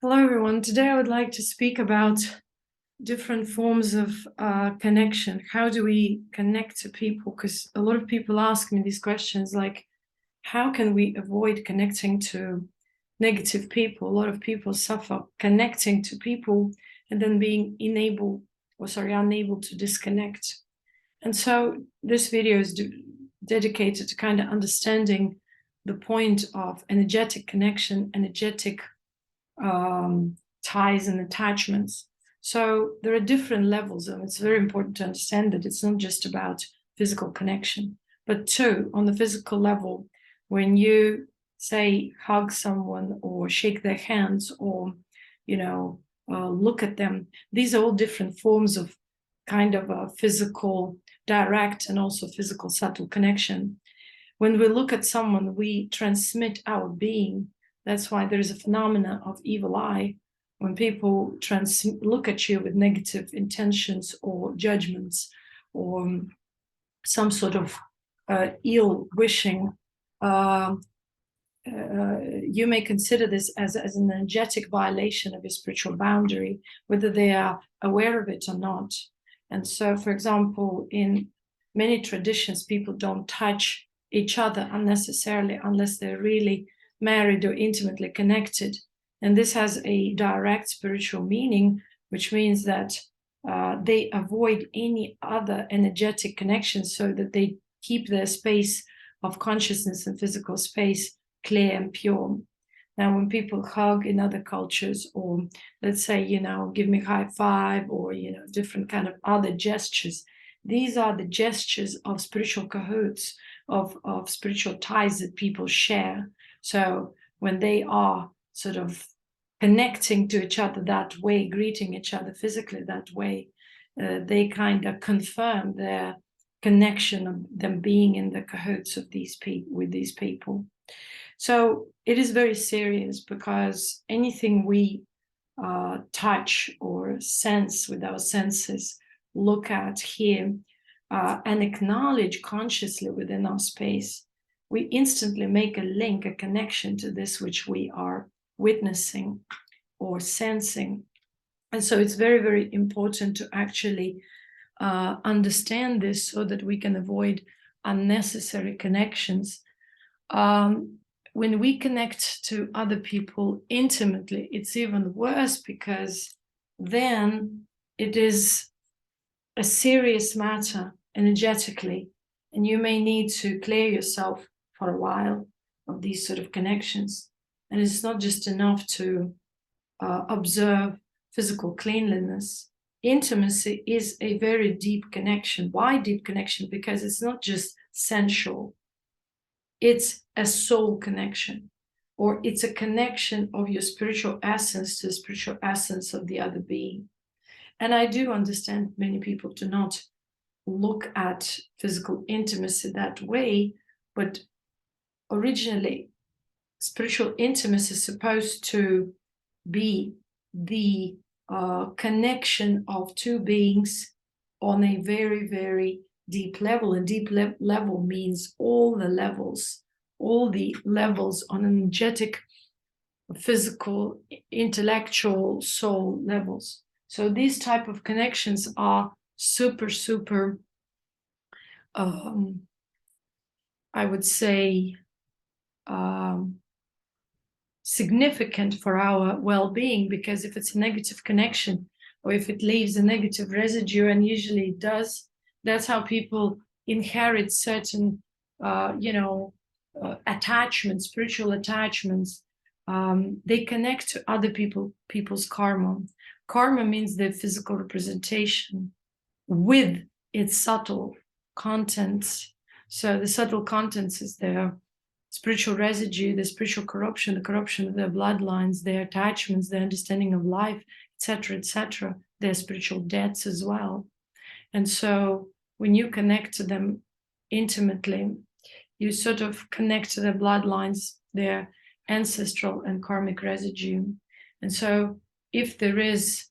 Hello, everyone. Today I would like to speak about different forms of connection. How do we connect to people? Because a lot of people ask me these questions like, how can we avoid connecting to negative people? A lot of people suffer connecting to people and then being unable to disconnect. And so this video is dedicated to kind of understanding the point of energetic connection, energetic ties and attachments. So there are different levels, and it's very important to understand that it's not just about physical connection, but too, on the physical level, when you say hug someone or shake their hands or, look at them, these are all different forms of kind of a physical direct and also physical subtle connection. When we look at someone, we transmit our being. That's why there is a phenomena of evil eye. When people look at you with negative intentions or judgments or some sort of ill wishing, you may consider this as an energetic violation of your spiritual boundary, whether they are aware of it or not. And so, for example, in many traditions, people don't touch each other unnecessarily unless they're really married or intimately connected. And this has a direct spiritual meaning, which means that they avoid any other energetic connections so that they keep their space of consciousness and physical space clear and pure. Now, when people hug in other cultures, or let's say, give me high five, or, different kind of other gestures, these are the gestures of spiritual cahoots, of spiritual ties that people share. So when they are sort of connecting to each other that way, greeting each other physically that way, they kind of confirm their connection of them being in the cahoots of these people with these people. So it is very serious, because anything we touch or sense with our senses, look at, hear, and acknowledge consciously within our space, we instantly make a link, a connection to this which we are witnessing or sensing. And so it's very, very important to actually understand this so that we can avoid unnecessary connections. When we connect to other people intimately, it's even worse, because then it is a serious matter energetically, and you may need to clear yourself for a while of these sort of connections. And it's not just enough to observe physical cleanliness. Intimacy is a very deep connection. Why deep connection? Because it's not just sensual. It's a soul connection, or it's a connection of your spiritual essence to the spiritual essence of the other being. And I do understand many people do not look at physical intimacy that way, but originally, spiritual intimacy is supposed to be the connection of two beings on a very, very deep level. And deep level means all the levels on energetic, physical, intellectual, soul levels. So these type of connections are super, super, I would say, significant for our well-being, because if it's a negative connection, or if it leaves a negative residue, and usually it does, that's how people inherit certain, attachments, spiritual attachments. They connect to other people's karma. Karma means the physical representation with its subtle contents. So the subtle contents is their spiritual residue, the spiritual corruption, the corruption of their bloodlines, their attachments, their understanding of life, etc., their spiritual debts as well. And so when you connect to them intimately, you sort of connect to their bloodlines, their ancestral and karmic residue. And so if there is,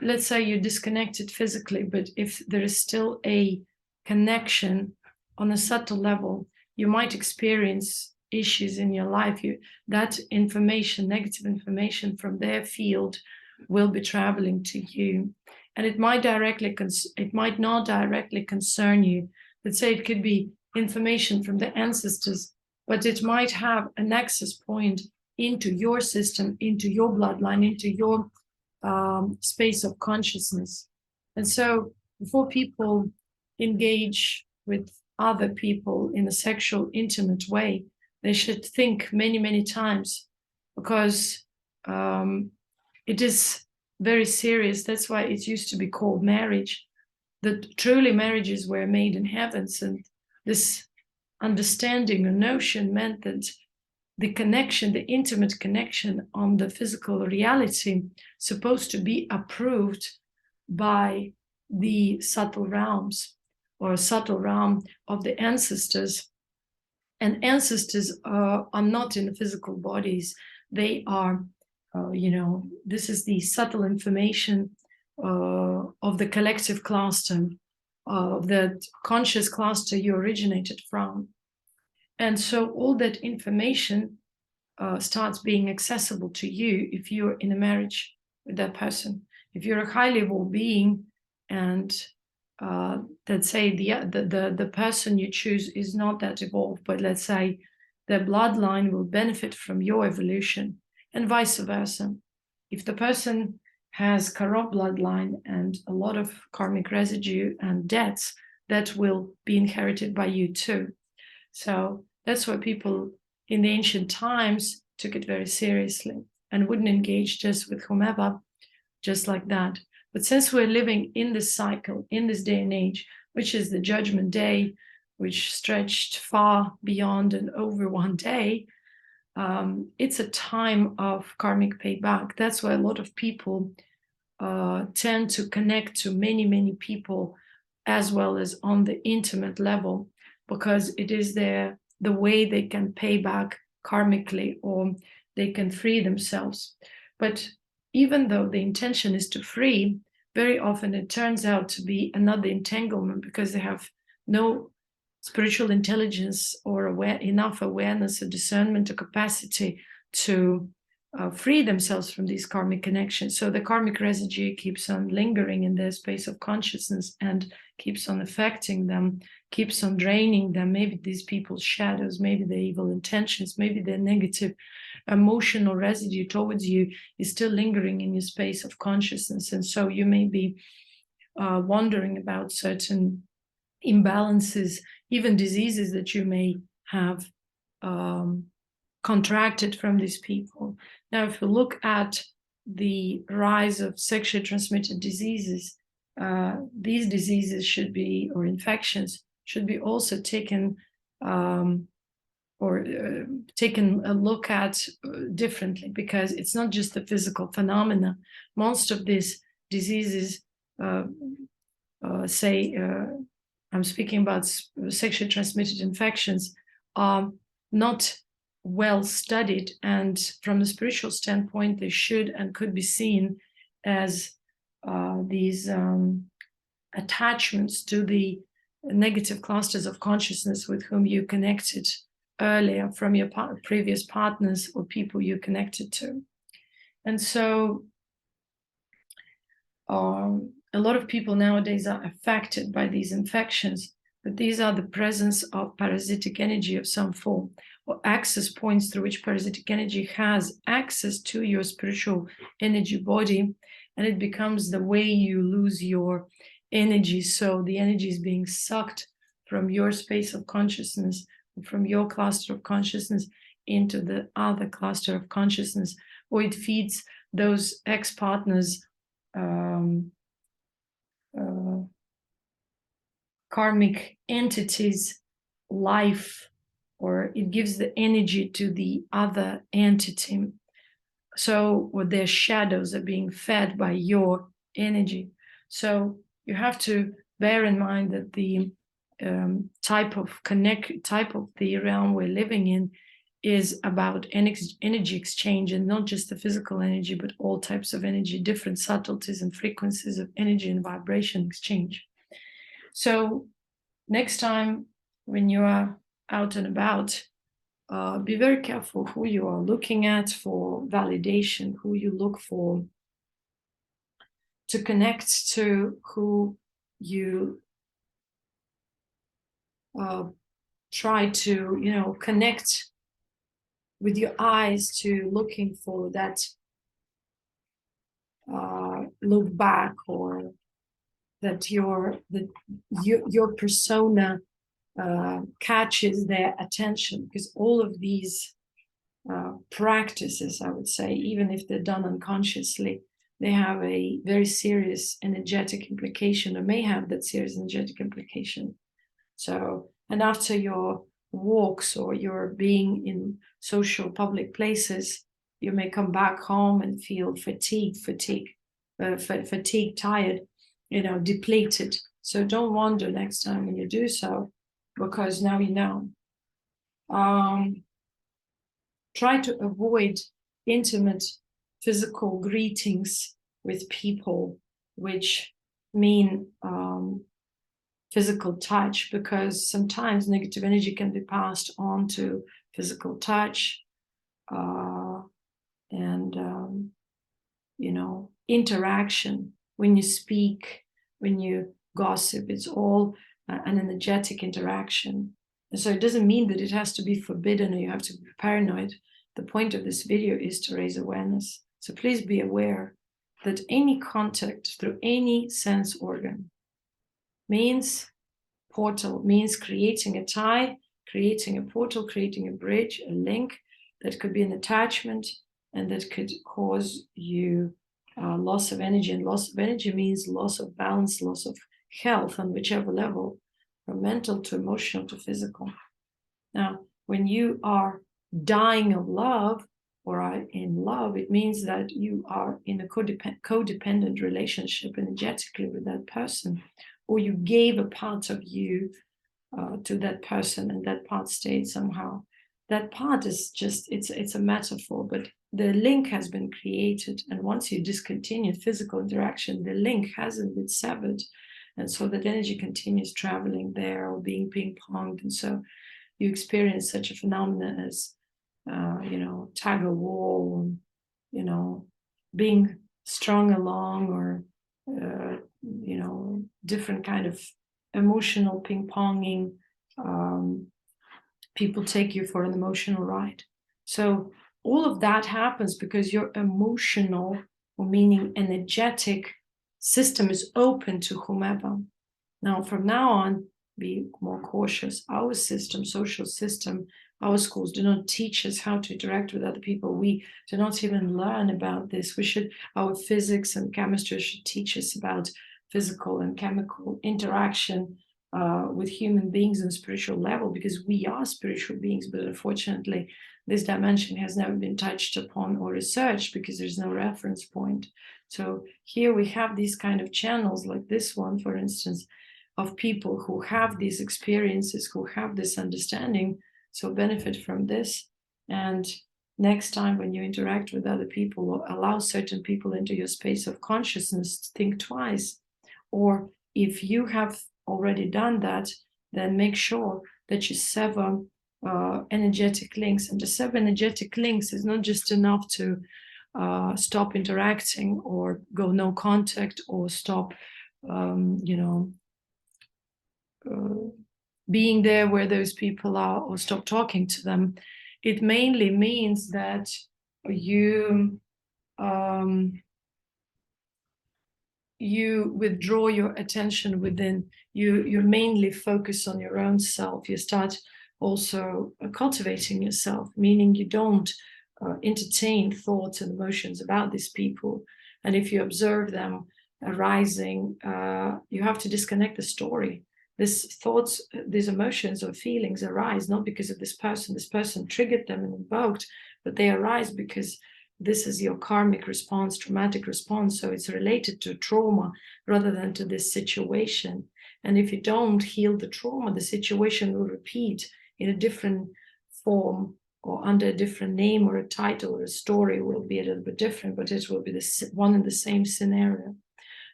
let's say you're disconnected physically, but if there is still a connection on a subtle level, you might experience issues in your life, that information, negative information from their field, will be traveling to you, and it might not directly concern you. Let's say it could be information from the ancestors, but it might have an access point into your system, into your bloodline, into your space of consciousness. And so before people engage with other people in a sexual, intimate way, they should think many, many times, because it is very serious. That's why it used to be called marriage, that truly marriages were made in heavens. And this understanding or notion meant that the connection, the intimate connection on the physical reality, supposed to be approved by the subtle realms, or a subtle realm of the ancestors. And ancestors are not in the physical bodies. They are, this is the subtle information of the collective cluster, of the conscious cluster you originated from. And so all that information starts being accessible to you if you're in a marriage with that person. If you're a highly evolved being, and let's say the person you choose is not that evolved, but let's say the bloodline will benefit from your evolution, and vice versa. If the person has corrupt bloodline and a lot of karmic residue and debts, that will be inherited by you too. So that's why people in the ancient times took it very seriously and wouldn't engage just with whomever, just like that. But since we're living in this cycle, in this day and age, which is the judgment day, which stretched far beyond and over one day, it's a time of karmic payback. That's why a lot of people tend to connect to many, many people, as well as on the intimate level, because it is the way they can pay back karmically, or they can free themselves. But even though the intention is to free, very often it turns out to be another entanglement, because they have no spiritual intelligence or enough awareness or discernment or capacity to free themselves from these karmic connections. So the karmic residue keeps on lingering in their space of consciousness and keeps on affecting them, keeps on draining them. Maybe these people's shadows, maybe their evil intentions, maybe their negative emotional residue towards you is still lingering in your space of consciousness. And so you may be wondering about certain imbalances, even diseases that you may have contracted from these people. Now, if we look at the rise of sexually transmitted diseases, these diseases should be, or infections, should be also taken taken a look at differently, because it's not just the physical phenomena. Most of these diseases, I'm speaking about sexually transmitted infections, are not well studied, and from the spiritual standpoint, they should and could be seen as these attachments to the negative clusters of consciousness with whom you connected earlier from your previous partners or people you connected to. And so a lot of people nowadays are affected by these infections, but these are the presence of parasitic energy of some form, or access points through which parasitic energy has access to your spiritual energy body, and it becomes the way you lose your energy. So the energy is being sucked from your space of consciousness, from your cluster of consciousness into the other cluster of consciousness, or it feeds those ex-partners karmic entities life, or it gives the energy to the other entity. So, or their shadows are being fed by your energy. So you have to bear in mind that the type of the realm we're living in is about energy exchange, and not just the physical energy, but all types of energy, different subtleties and frequencies of energy and vibration exchange. So next time when you are out and about, be very careful who you are looking at for validation, who you look for to connect to, who you try to, connect with your eyes to, looking for that look back, or that your persona catches their attention, because all of these practices, I would say, even if they're done unconsciously, they have a very serious energetic implication, or may have that serious energetic implication. So, and after your walks or your being in social public places, you may come back home and feel fatigued, tired, depleted. So don't wonder next time when you do so, because now you know. Try to avoid intimate physical greetings with people, which mean physical touch, because sometimes negative energy can be passed on to physical touch, and interaction. When you speak, when you gossip, it's all an energetic interaction. And so it doesn't mean that it has to be forbidden or you have to be paranoid. The point of this video is to raise awareness. So please be aware that any contact through any sense organ means portal, means creating a tie, creating a portal, creating a bridge, a link that could be an attachment, and that could cause you loss of energy. And loss of energy means loss of balance, loss of health on whichever level, from mental to emotional to physical. Now, when you are dying of love or are in love, it means that you are in a codependent relationship energetically with that person, or you gave a part of you to that person, and that part stayed somehow. That part is just, it's a metaphor, but the link has been created. And once you discontinue physical interaction, the link hasn't been severed. And so that energy continues traveling there or being ping-ponged. And so you experience such a phenomenon as, tug of war, being strung along, or, different kind of emotional ping-ponging. People take you for an emotional ride. So all of that happens because your emotional, or meaning energetic, system is open to whomever. Now, from now on, be more cautious. Our system, social system, our schools do not teach us how to interact with other people. We do not even learn about this. Our physics and chemistry should teach us about physical and chemical interaction with human beings on a spiritual level, because we are spiritual beings, but unfortunately, this dimension has never been touched upon or researched because there's no reference point. So here we have these kind of channels, like this one, for instance, of people who have these experiences, who have this understanding, so benefit from this. And next time when you interact with other people, or allow certain people into your space of consciousness, think twice. Or if you have already done that, then make sure that you sever energetic links. And to sever energetic links is not just enough to stop interacting or go no contact or stop being there where those people are, or stop talking to them. It mainly means that you withdraw your attention within. You mainly focus on your own self. You start also cultivating yourself, meaning you don't entertain thoughts and emotions about these people. And if you observe them arising, you have to disconnect the story. These thoughts, these emotions or feelings arise not because of this person triggered them and invoked, but they arise because this is your karmic response, traumatic response. So it's related to trauma rather than to this situation. And if you don't heal the trauma, the situation will repeat in a different form or under a different name, or a title or a story will be a little bit different, but it will be the one and the same scenario.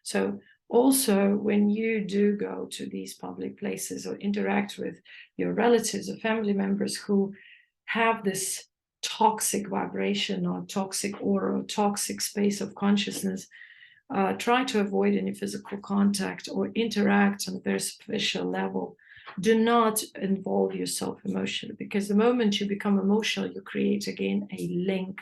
So also, when you do go to these public places or interact with your relatives or family members who have this toxic vibration or toxic aura or toxic space of consciousness, try to avoid any physical contact or interact on a very superficial level. Do not involve yourself emotionally, because the moment you become emotional, you create again a link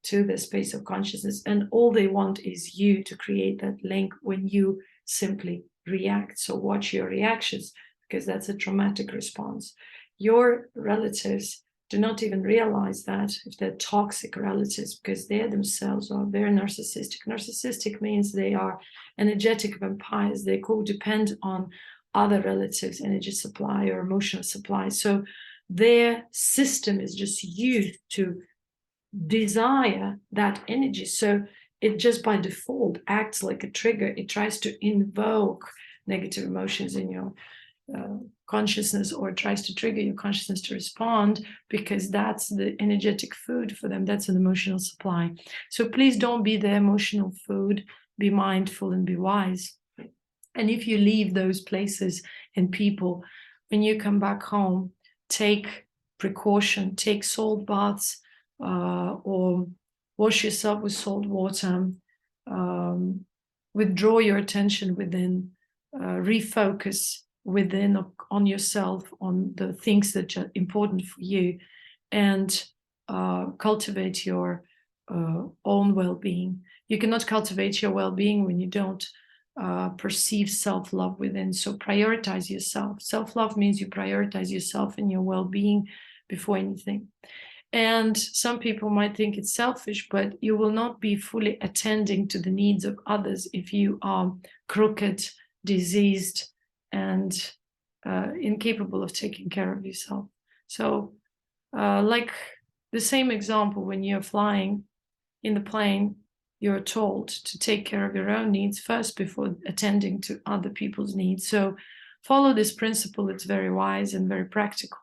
to the space of consciousness, and all they want is you to create that link when you simply react. So watch your reactions, because that's a traumatic response. Your relatives do not even realize that, if they're toxic relatives, because they themselves are very narcissistic. Narcissistic means they are energetic vampires. They codepend on other relatives' energy supply or emotional supply. So their system is just used to desire that energy. So it just by default acts like a trigger. It tries to invoke negative emotions in your consciousness, or tries to trigger your consciousness to respond, because that's the energetic food for them. That's an emotional supply. So please don't be the emotional food. Be mindful and be wise. And if you leave those places and people, when you come back home, take precaution, take salt baths, or wash yourself with salt water, withdraw your attention within, refocus within on yourself, on the things that are important for you, and cultivate your own well-being. You cannot cultivate your well-being when you don't perceive self-love within. So prioritize yourself. Self-love means you prioritize yourself and your well-being before anything. And some people might think it's selfish, but you will not be fully attending to the needs of others if you are crooked, diseased, and incapable of taking care of yourself. So like the same example, when you're flying in the plane, you're told to take care of your own needs first before attending to other people's needs. So follow this principle. It's very wise and very practical.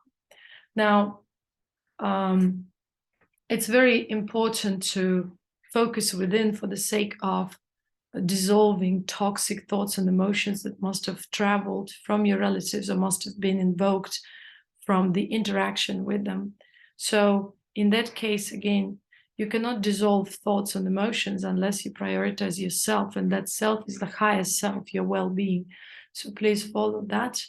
Now, it's very important to focus within for the sake of dissolving toxic thoughts and emotions that must have traveled from your relatives or must have been invoked from the interaction with them. So in that case, again, you cannot dissolve thoughts and emotions unless you prioritize yourself, and that self is the highest self, your well-being. So please follow that,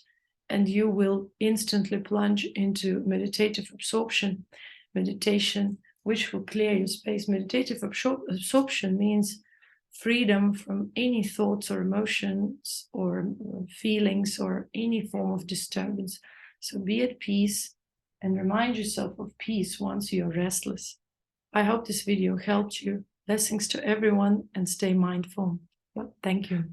and you will instantly plunge into meditative absorption, meditation, which will clear your space. Meditative absorption means freedom from any thoughts or emotions or feelings or any form of disturbance. So be at peace and remind yourself of peace once you're restless. I hope this video helped you. Blessings to everyone, and stay mindful. Well, thank you.